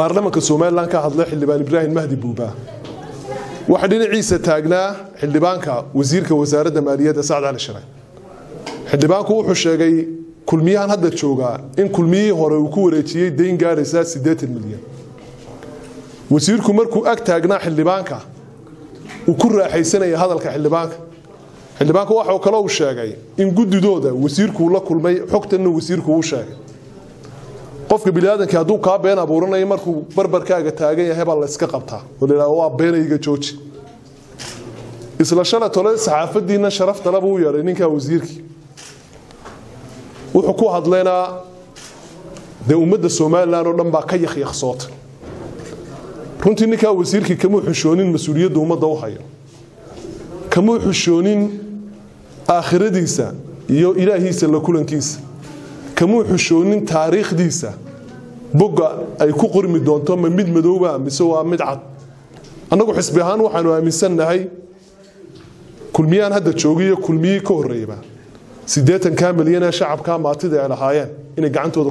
baarlamaanka Soomaaliland ka hadlay xildhibaan Ibrahim Mahdi Buuba waxa dhinaciisa taagnaa xildhibaanka wasiirka wasaaradda maaliyadda Saad Ali Sharay xildhibaanku wuxuu sheegay kulmiyahan hadda jooga in kulmiyihii hore uu ku wareejiyay deyn gaaraysa 8 milyan wasiirku markuu ag taagnaa xildhibaanka uu ku raaxaysanay hadalka xildhibaanka waxa uu kale u sheegay in gudidooda wasiirku la kulmay xogtana wasiirku uu sheegay qofka bilaadanka haduu ka been abuuranayo markuu barbarkaaga taagan yahay baa la iska qabtaa walaal waa beenayga jooji isla shala tole saxaafadiina sharaf talab uu yeeray ninka wasiirkii wuxuu ku hadlaynaa de ummadda Soomaaliland oo dhan baa ka yakhyakhsoot runtii ninka wasiirkii kama xushoonin mas'uuliyadda ummadda u hayo kama xushoonin aakhiradiisa iyo ilaahiisa la kulankiisa kama xushoonin taariikhdiisa boga ay ku qormi doonto ma mid madooba mise waa mid cad anagu xisbi ahaan waxaanu aaminsanahay kulmiyaan hadda joogiyo kulmiyii ka horeeyba 80 milyan ee shacabka maatida ay lahaayeen inay gacantooda